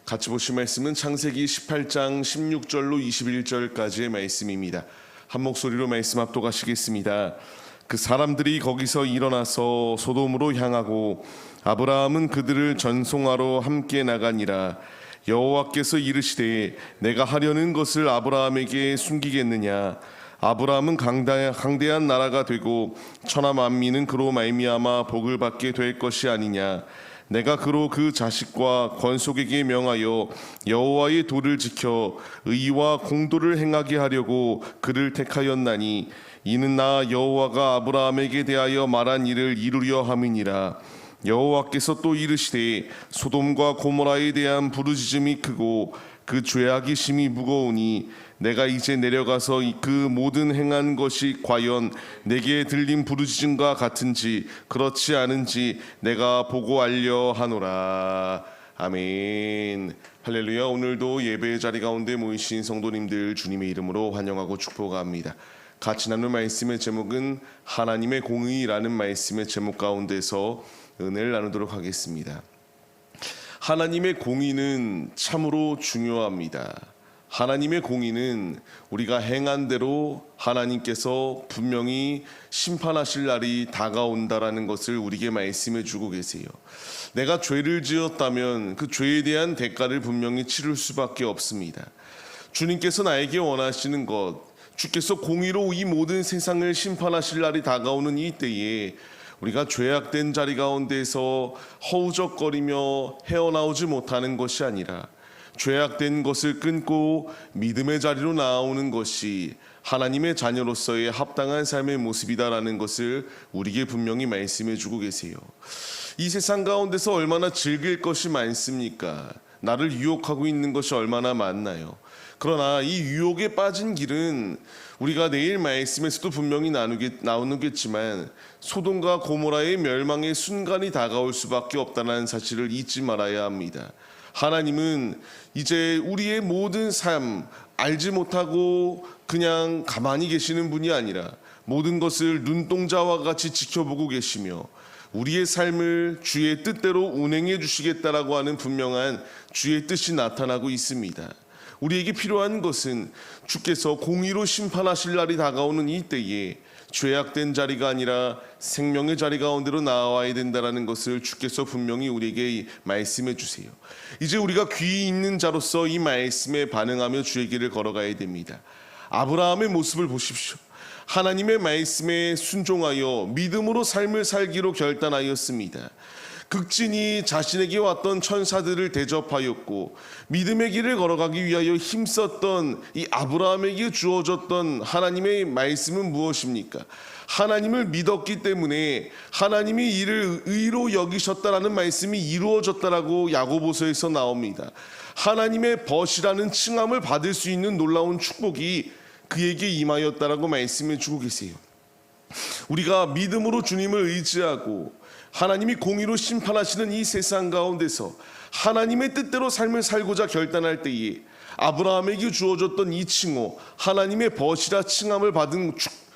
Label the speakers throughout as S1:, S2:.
S1: 같이 보실 말씀은 창세기 18장 16절로 21절까지의 말씀입니다. 한 목소리로 말씀 합독하시겠습니다. 그 사람들이 거기서 일어나서 소돔으로 향하고 아브라함은 그들을 전송하러 함께 나가니라. 여호와께서 이르시되 내가 하려는 것을 아브라함에게 숨기겠느냐. 아브라함은 강대한 나라가 되고 천하 만민은 그로 말미암아 복을 받게 될 것이 아니냐. 내가 그로 그 자식과 권속에게 명하여 여호와의 도를 지켜 의와 공도를 행하게 하려고 그를 택하였나니 이는 나 여호와가 아브라함에게 대하여 말한 일을 이루려 함이니라. 여호와께서 또 이르시되 소돔과 고모라에 대한 부르짖음이 크고 그 죄악이 심히 무거우니 내가 이제 내려가서 그 모든 행한 것이 과연 내게 들린 부르짖음과 같은지 그렇지 않은지 내가 보고 알려 하노라. 아멘. 할렐루야. 오늘도 예배의 자리 가운데 모이신 성도님들 주님의 이름으로 환영하고 축복합니다. 같이 나눌 말씀의 제목은 하나님의 공의라는 말씀의 제목 가운데서 은혜를 나누도록 하겠습니다. 하나님의 공의는 참으로 중요합니다. 하나님의 공의는 우리가 행한 대로 하나님께서 분명히 심판하실 날이 다가온다라는 것을 우리에게 말씀해 주고 계세요. 내가 죄를 지었다면 그 죄에 대한 대가를 분명히 치를 수밖에 없습니다. 주님께서 나에게 원하시는 것, 주께서 공의로 이 모든 세상을 심판하실 날이 다가오는 이 때에 우리가 죄악된 자리 가운데서 허우적거리며 헤어나오지 못하는 것이 아니라 죄악된 것을 끊고 믿음의 자리로 나오는 것이 하나님의 자녀로서의 합당한 삶의 모습이다라는 것을 우리에게 분명히 말씀해 주고 계세요. 이 세상 가운데서 얼마나 즐길 것이 많습니까? 나를 유혹하고 있는 것이 얼마나 많나요? 그러나 이 유혹에 빠진 길은 우리가 내일 말씀에서도 분명히 나누겠지만 소돔과 고모라의 멸망의 순간이 다가올 수밖에 없다는 사실을 잊지 말아야 합니다. 하나님은 이제 우리의 모든 삶 알지 못하고 그냥 가만히 계시는 분이 아니라 모든 것을 눈동자와 같이 지켜보고 계시며 우리의 삶을 주의 뜻대로 운행해 주시겠다라고 하는 분명한 주의 뜻이 나타나고 있습니다. 우리에게 필요한 것은 주께서 공의로 심판하실 날이 다가오는 이 때에 죄악된 자리가 아니라 생명의 자리 가운데로 나와야 된다는 것을 주께서 분명히 우리에게 말씀해 주세요. 이제 우리가 귀 있는 자로서 이 말씀에 반응하며 주의 길을 걸어가야 됩니다. 아브라함의 모습을 보십시오. 하나님의 말씀에 순종하여 믿음으로 삶을 살기로 결단하였습니다. 극진히 자신에게 왔던 천사들을 대접하였고 믿음의 길을 걸어가기 위하여 힘썼던 이 아브라함에게 주어졌던 하나님의 말씀은 무엇입니까? 하나님을 믿었기 때문에 하나님이 이를 의로 여기셨다라는 말씀이 이루어졌다라고 야고보서에서 나옵니다. 하나님의 벗이라는 칭함을 받을 수 있는 놀라운 축복이 그에게 임하였다라고 말씀해 주고 계세요. 우리가 믿음으로 주님을 의지하고 하나님이 공의로 심판하시는 이 세상 가운데서 하나님의 뜻대로 삶을 살고자 결단할 때에 아브라함에게 주어졌던 이 칭호, 하나님의 벗이라 칭함을 받은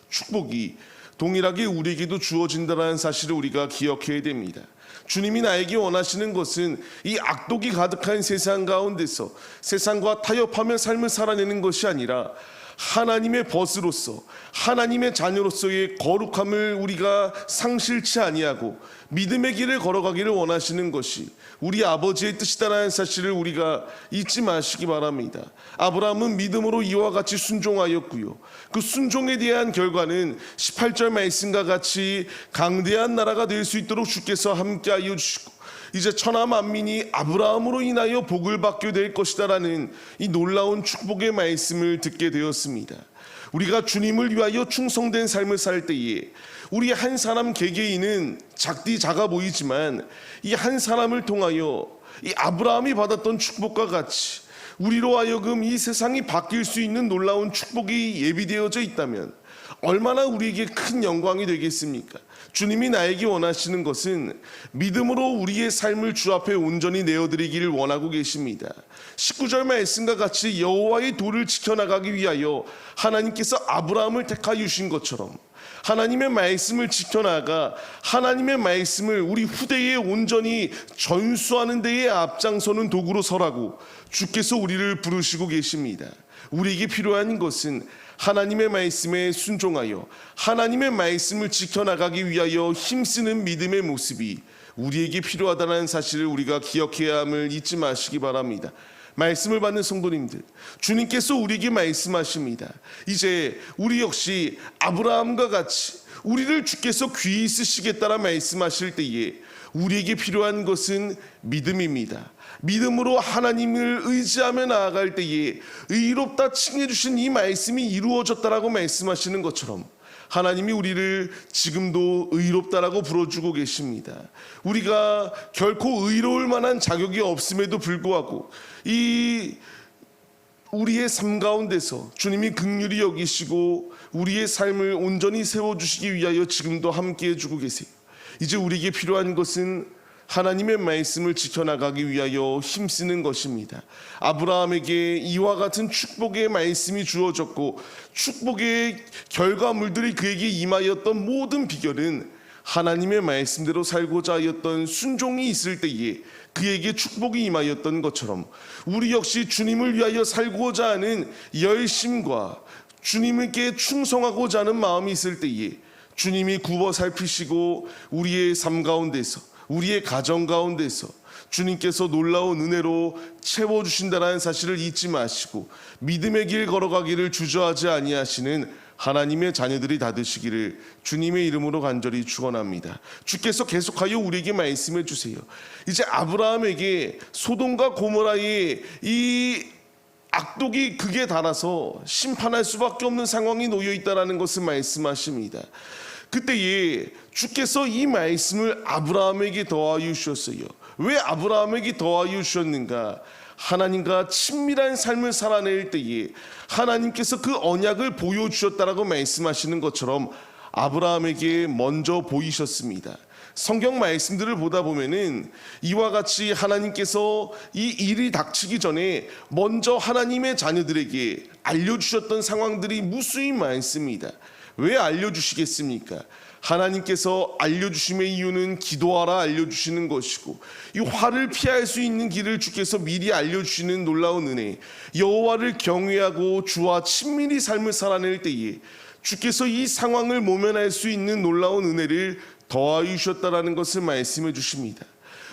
S1: 축복이 동일하게 우리에게도 주어진다는 사실을 우리가 기억해야 됩니다. 주님이 나에게 원하시는 것은 이 악독이 가득한 세상 가운데서 세상과 타협하며 삶을 살아내는 것이 아니라 하나님의 벗으로서 하나님의 자녀로서의 거룩함을 우리가 상실치 아니하고 믿음의 길을 걸어가기를 원하시는 것이 우리 아버지의 뜻이다라는 사실을 우리가 잊지 마시기 바랍니다. 아브라함은 믿음으로 이와 같이 순종하였고요. 그 순종에 대한 결과는 18절 말씀과 같이 강대한 나라가 될 수 있도록 주께서 함께하여 주시고 이제 천하 만민이 아브라함으로 인하여 복을 받게 될 것이다라는 이 놀라운 축복의 말씀을 듣게 되었습니다. 우리가 주님을 위하여 충성된 삶을 살 때에 우리 한 사람 개개인은 작아 보이지만 이 한 사람을 통하여 이 아브라함이 받았던 축복과 같이 우리로 하여금 이 세상이 바뀔 수 있는 놀라운 축복이 예비되어져 있다면 얼마나 우리에게 큰 영광이 되겠습니까? 주님이 나에게 원하시는 것은 믿음으로 우리의 삶을 주 앞에 온전히 내어드리기를 원하고 계십니다. 19절 말씀과 같이 여호와의 도를 지켜나가기 위하여 하나님께서 아브라함을 택하여 주신 것처럼 하나님의 말씀을 지켜나가 하나님의 말씀을 우리 후대에 온전히 전수하는 데에 앞장서는 도구로 서라고 주께서 우리를 부르시고 계십니다. 우리에게 필요한 것은 하나님의 말씀에 순종하여 하나님의 말씀을 지켜나가기 위하여 힘쓰는 믿음의 모습이 우리에게 필요하다는 사실을 우리가 기억해야 함을 잊지 마시기 바랍니다. 말씀을 받는 성도님들, 주님께서 우리에게 말씀하십니다. 이제 우리 역시 아브라함과 같이 우리를 주께서 귀히 쓰시겠다라 말씀하실 때에 우리에게 필요한 것은 믿음입니다. 믿음으로 하나님을 의지하며 나아갈 때에 의롭다 칭해 주신 이 말씀이 이루어졌다라고 말씀하시는 것처럼 하나님이 우리를 지금도 의롭다라고 불러주고 계십니다. 우리가 결코 의로울 만한 자격이 없음에도 불구하고 이 우리의 삶 가운데서 주님이 긍휼히 여기시고 우리의 삶을 온전히 세워주시기 위하여 지금도 함께 해주고 계세요. 이제 우리에게 필요한 것은 하나님의 말씀을 지켜나가기 위하여 힘쓰는 것입니다. 아브라함에게 이와 같은 축복의 말씀이 주어졌고 축복의 결과물들이 그에게 임하였던 모든 비결은 하나님의 말씀대로 살고자 하였던 순종이 있을 때에 그에게 축복이 임하였던 것처럼 우리 역시 주님을 위하여 살고자 하는 열심과 주님께 충성하고자 하는 마음이 있을 때에 주님이 굽어 살피시고 우리의 삶 가운데서 우리의 가정 가운데서 주님께서 놀라운 은혜로 채워주신다는 사실을 잊지 마시고 믿음의 길 걸어가기를 주저하지 아니하시는 하나님의 자녀들이 다 되시기를 주님의 이름으로 간절히 축원합니다. 주께서 계속하여 우리에게 말씀해 주세요. 이제 아브라함에게 소돔과 고모라의 이 악독이 극에 달아서 심판할 수밖에 없는 상황이 놓여 있다는 것을 말씀하십니다. 그때에 주께서 이 말씀을 아브라함에게 더하여 주셨어요. 왜 아브라함에게 더하여 주셨는가? 하나님과 친밀한 삶을 살아낼 때에 하나님께서 그 언약을 보여주셨다라고 말씀하시는 것처럼 아브라함에게 먼저 보이셨습니다. 성경 말씀들을 보다 보면은 이와 같이 하나님께서 이 일이 닥치기 전에 먼저 하나님의 자녀들에게 알려주셨던 상황들이 무수히 많습니다. 왜 알려주시겠습니까? 하나님께서 알려주심의 이유는 기도하라 알려주시는 것이고 이 화를 피할 수 있는 길을 주께서 미리 알려주시는 놀라운 은혜, 여호와를 경외하고 주와 친밀히 삶을 살아낼 때에 주께서 이 상황을 모면할 수 있는 놀라운 은혜를 더하여 주셨다라는 것을 말씀해 주십니다.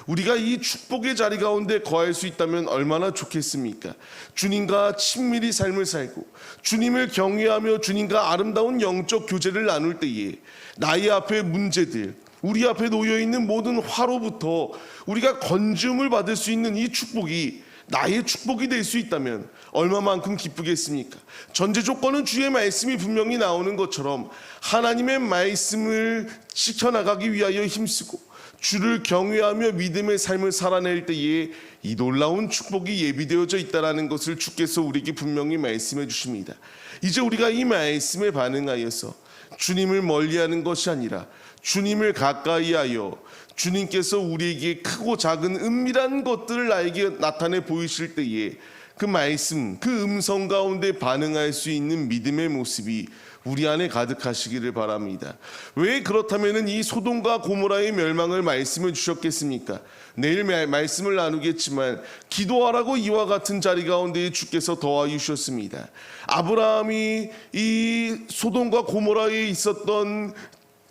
S1: 우리가 이 축복의 자리 가운데 거할 수 있다면 얼마나 좋겠습니까? 주님과 친밀히 삶을 살고 주님을 경외하며 주님과 아름다운 영적 교제를 나눌 때에 나의 앞에 문제들, 우리 앞에 놓여있는 모든 화로부터 우리가 건짐을 받을 수 있는 이 축복이 나의 축복이 될 수 있다면 얼마만큼 기쁘겠습니까? 전제 조건은 주의 말씀이 분명히 나오는 것처럼 하나님의 말씀을 지켜나가기 위하여 힘쓰고 주를 경외하며 믿음의 삶을 살아낼 때에 이 놀라운 축복이 예비되어져 있다는 것을 주께서 우리에게 분명히 말씀해 주십니다. 이제 우리가 이 말씀에 반응하여서 주님을 멀리하는 것이 아니라 주님을 가까이하여 주님께서 우리에게 크고 작은 은밀한 것들을 나에게 나타내 보이실 때에 그 말씀, 그 음성 가운데 반응할 수 있는 믿음의 모습이 우리 안에 가득하시기를 바랍니다. 왜 그렇다면 이 소돔과 고모라의 멸망을 말씀해 주셨겠습니까? 내일 말씀을 나누겠지만 기도하라고 이와 같은 자리 가운데 주께서 더하여 주셨습니다. 아브라함이 이 소돔과 고모라에 있었던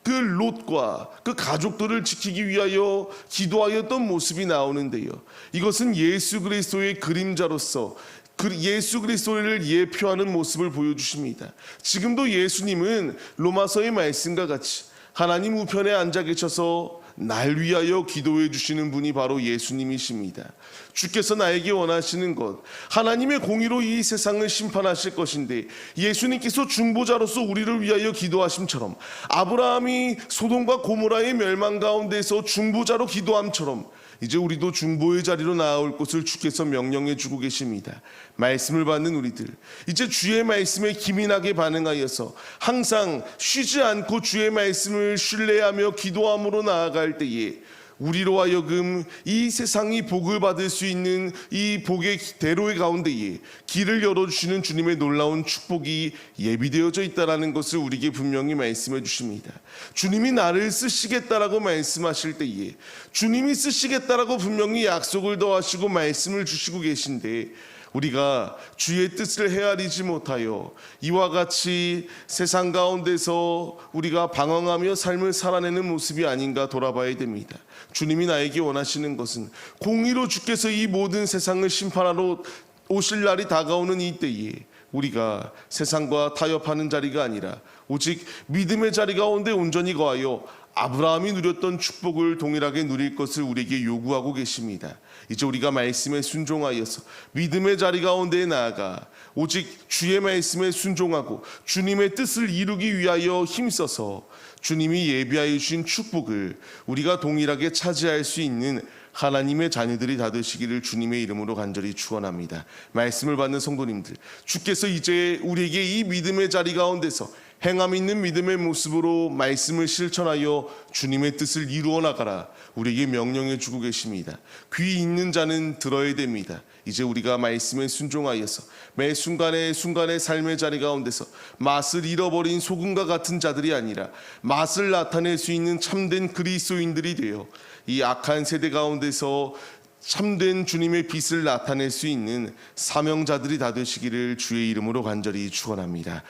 S1: 그 롯과 그 가족들을 지키기 위하여 기도하였던 모습이 나오는데요. 이것은 예수 그리스도의 그림자로서 예수 그리스도를 예표하는 모습을 보여주십니다. 지금도 예수님은 로마서의 말씀과 같이 하나님 우편에 앉아 계셔서 날 위하여 기도해 주시는 분이 바로 예수님이십니다. 주께서 나에게 원하시는 것, 하나님의 공의로 이 세상을 심판하실 것인데 예수님께서 중보자로서 우리를 위하여 기도하심처럼 아브라함이 소돔과 고모라의 멸망 가운데서 중보자로 기도함처럼 이제 우리도 중보의 자리로 나아올 것을 주께서 명령해 주고 계십니다. 말씀을 받는 우리들, 이제 주의 말씀에 기민하게 반응하여서 항상 쉬지 않고 주의 말씀을 신뢰하며 기도함으로 나아갈 때에 우리로 하여금 이 세상이 복을 받을 수 있는 이 복의 대로의 가운데에 길을 열어주시는 주님의 놀라운 축복이 예비되어져 있다는 것을 우리에게 분명히 말씀해 주십니다. 주님이 나를 쓰시겠다라고 말씀하실 때에 주님이 쓰시겠다라고 분명히 약속을 더하시고 말씀을 주시고 계신데 우리가 주의 뜻을 헤아리지 못하여 이와 같이 세상 가운데서 우리가 방황하며 삶을 살아내는 모습이 아닌가 돌아봐야 됩니다. 주님이 나에게 원하시는 것은 공의로 주께서 이 모든 세상을 심판하러 오실 날이 다가오는 이 때에 우리가 세상과 타협하는 자리가 아니라 오직 믿음의 자리 가운데 온전히 거하여 아브라함이 누렸던 축복을 동일하게 누릴 것을 우리에게 요구하고 계십니다. 이제 우리가 말씀에 순종하여서 믿음의 자리 가운데에 나아가 오직 주의 말씀에 순종하고 주님의 뜻을 이루기 위하여 힘써서 주님이 예비하여 주신 축복을 우리가 동일하게 차지할 수 있는 하나님의 자녀들이 다 되시기를 주님의 이름으로 간절히 축원합니다. 말씀을 받는 성도님들, 주께서 이제 우리에게 이 믿음의 자리 가운데서 행함 있는 믿음의 모습으로 말씀을 실천하여 주님의 뜻을 이루어 나가라 우리에게 명령해 주고 계십니다. 귀 있는 자는 들어야 됩니다. 이제 우리가 말씀에 순종하여서 매 순간의 삶의 자리 가운데서 맛을 잃어버린 소금과 같은 자들이 아니라 맛을 나타낼 수 있는 참된 그리스도인들이 되어 이 악한 세대 가운데서 참된 주님의 빛을 나타낼 수 있는 사명자들이 다 되시기를 주의 이름으로 간절히 축원합니다.